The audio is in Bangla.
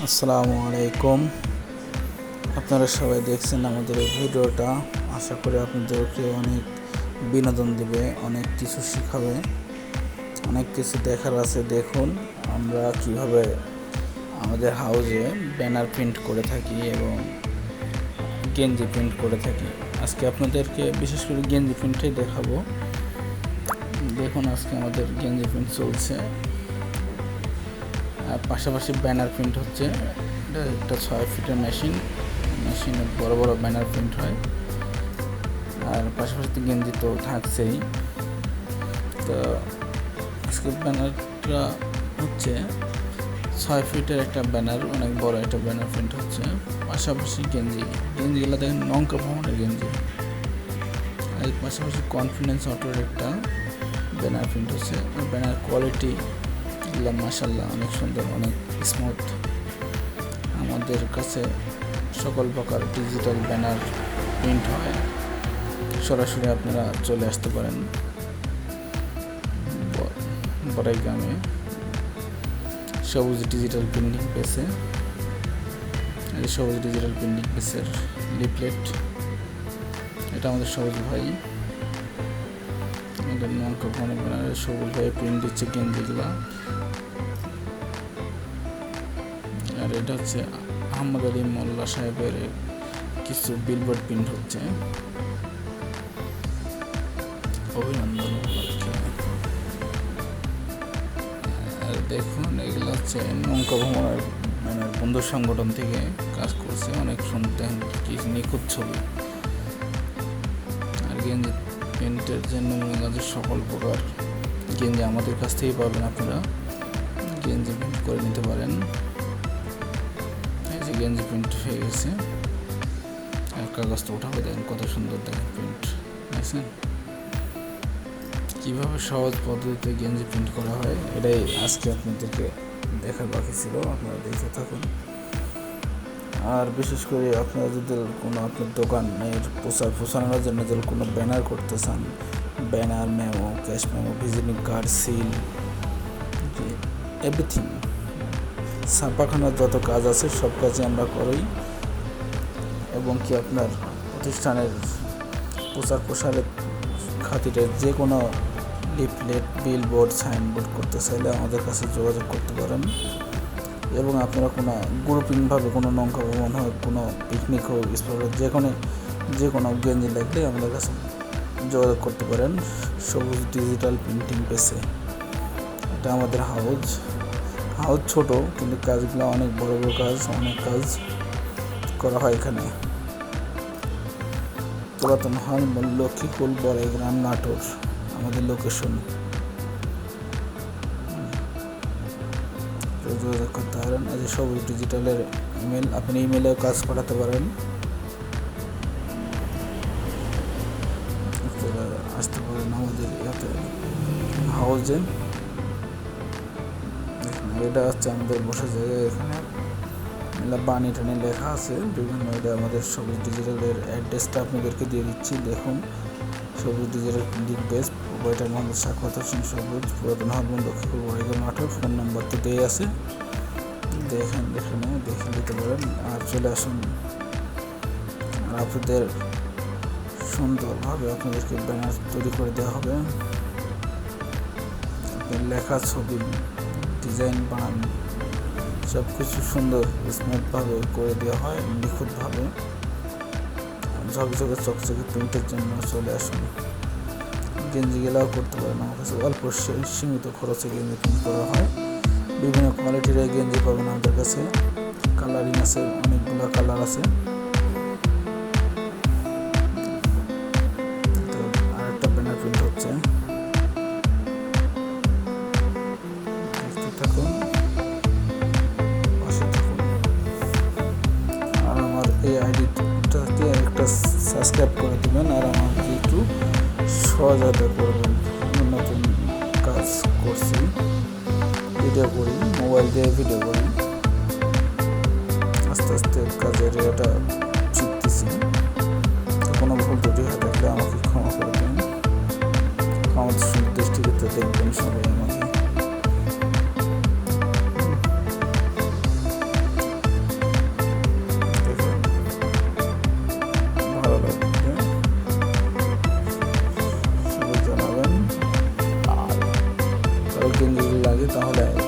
আসসালামু আলাইকুম। আপনারা সবাই দেখছেন আমাদের এই ভিডিওটা। আশা করি আপনাদেরকে অনেক বিনোদন দেবে, অনেক কিছু শেখাবে, অনেক কিছু দেখার আছে। দেখুন আমরা কিভাবে আমাদের হাউজে ব্যানার প্রিন্ট করে থাকি এবং গেঞ্জি প্রিন্ট করে থাকি। আজকে আপনাদেরকে বিশেষ করে গেঞ্জি প্রিন্টটাই দেখাবো। দেখুন আজকে আমাদের গেঞ্জি প্রিন্ট চলছে, আর পাশাপাশি ব্যানার প্রিন্ট হচ্ছে। এটা একটা 6 ফিটের মেশিনে বড় বড় ব্যানার প্রিন্ট হয়, আর পাশাপাশি গেঞ্জি তো থাকছেই। তো আজকে ব্যানারটা হচ্ছে 6 ফিটের একটা ব্যানার, অনেক বড় একটা ব্যানার প্রিন্ট হচ্ছে। পাশাপাশি গেঞ্জিগুলো দেখেন লঙ্কা ভ্রমণের গেঞ্জি, আর পাশাপাশি কনফিডেন্স অটোর একটা ব্যানার প্রিন্ট হচ্ছে। ব্যানার কোয়ালিটি মাশাআল্লাহ অনেক সুন্দর, অনেক স্মুথ। আমাদের কাছে সকল প্রকার ডিজিটাল ব্যানার প্রিন্ট হয়। সরাসরি আপনারা চলে আসতে পারেন বড়াইগ্রামে সবুজ ডিজিটাল প্রিন্টিং প্রেসে। এই সবুজ ডিজিটাল প্রিন্টিং প্রেসের লিফলেট, এটা আমাদের সবুজ ভাই, আমাদের নৌকা অনেক ব্যানারে সবুজ ভাই প্রিন্ট দিচ্ছে গেঞ্জিগুলা। আর এটা হচ্ছে আহমদ আলী মোল্লা সাহেবের কিছু বিলবোর্ড প্রিন্ট হচ্ছে অভিনন্দন উপলক্ষে। আর দেখুন এগুলো হচ্ছে নৌকা ভ্রমণের বন্ধু সংগঠন থেকে কাজ করছে, অনেক শুনতেন কি নিখুঁত ছবি। আর গেঞ্জি প্রিন্টের জন্য কাজের সকল প্রকার গেঞ্জি আমাদের কাছ থেকেই পাবেন। আপনারা গেঞ্জি প্রিন্ট করে নিতে পারেন। গেঞ্জি প্রিন্ট হয়ে গেছে, আর কাগজটা উঠাবে, দেখেন কত সুন্দর, দেখেন প্রিন্ট দেখছেন কীভাবে সহজ পদ্ধতিতে গেঞ্জি প্রিন্ট করা হয়। এটাই আজকে আপনাদেরকে দেখার বাকি ছিল, আপনারা দেখতে থাকুন। আর বিশেষ করে আপনারা যদি কোনো আপনার দোকানের প্রচারণার জন্য যদি কোনো ব্যানার করতে চান, banner, memo, cash memo, visiting card, seal, everything, ছাপাখানার যত কাজ আছে সব কাজই আমরা করি। এবং কি আপনার প্রতিষ্ঠানের প্রসারের খাতিরে যে কোনো লিফলেট, বিলবোর্ড, সাইনবোর্ড করতে চাইলে আমাদের কাছে যোগাযোগ করতে পারেন। এবং আপনারা কোনো গ্রুপিংভাবে কোনো নৌকা ভ্রমণ হোক, কোনো পিকনিক হোক, স্পট হোক, যে কোনো গেঞ্জি লাগলে আমাদের কাছে যোগাযোগ করতে পারেন সবুজ ডিজিটাল প্রিন্টিং প্রেসে। এটা আমাদের হাউজ ছোট, কিন্তু কাজগুলো অনেক বড় বড় কাজ, অনেক কাজ করা হয় এখানে। পুরাতন লক্ষ্মীকুল, বড়াইগ্রাম, নাটোর আমাদের লোকেশন। যোগাযোগ করতে পারেন। এই যে সবুজ ডিজিটালের ইমেল, আপনি ইমেলেও কাজ করাতে পারেন। আসতে পারেন আমাদের হাউজে। এটা হচ্ছে আমাদের বসার জায়গা, এখানে বাণী টানি লেখা আছে বিভিন্ন। এটা আমাদের সবুজ ডিজিটালের অ্যাড্রেসটা আপনাদেরকে দিয়ে দিচ্ছি। দেখুন সবুজ digital printing press, proprietor Mohammad Sakhawat Hossain সবুজ, পুরাতন hormone Lakshmipur, Baraigram, Natore. Phone number তো দেওয়া আছে, দেখে নিতে পারেন। আর চলে আসুন, আর আপনাদের সুন্দরভাবে আপনাদেরকে ব্যানার তৈরি করে দেওয়া হবে। আপনার লেখা, ছবি, ডিজাইন বানান সব কিছু সুন্দর স্মুথভাবে করে দেওয়া হয়, নিখুঁতভাবে। ঝকঝকে চকচকে প্রিন্টের জন্য চলে আসুন। গেঞ্জিগুলাও করতে পারেন আমার কাছে, অল্প সীমিত খরচে গেঞ্জি প্রিন্ট করা হয়। বিভিন্ন কোয়ালিটির গেঞ্জি পাবেন আমাদের কাছে। কালারিং আছে, অনেকগুলো কালার আছে। আরেকটা ব্যানার প্রিন্ট হচ্ছে, দেখতে থাকুন, পাশে থাকুন। আর আমার এই আইডিটাকে একটা সাবস্ক্রাইব করে দেবেন, আর আমাকে একটু সহায়তা করবেন। নতুন কাজ করছি, ভিডিও করি, মোবাইল দিয়ে ভিডিও করি, আস্তে আস্তে কাজের এটা শিখতেছি। তো কোনো ভুল ত্রুটি হয়ে থাকলে আমাকে ক্ষমা করে দেন। আমাদের দৃষ্টিতে দেখবেন সবাই আমাকে। দিই তাহলে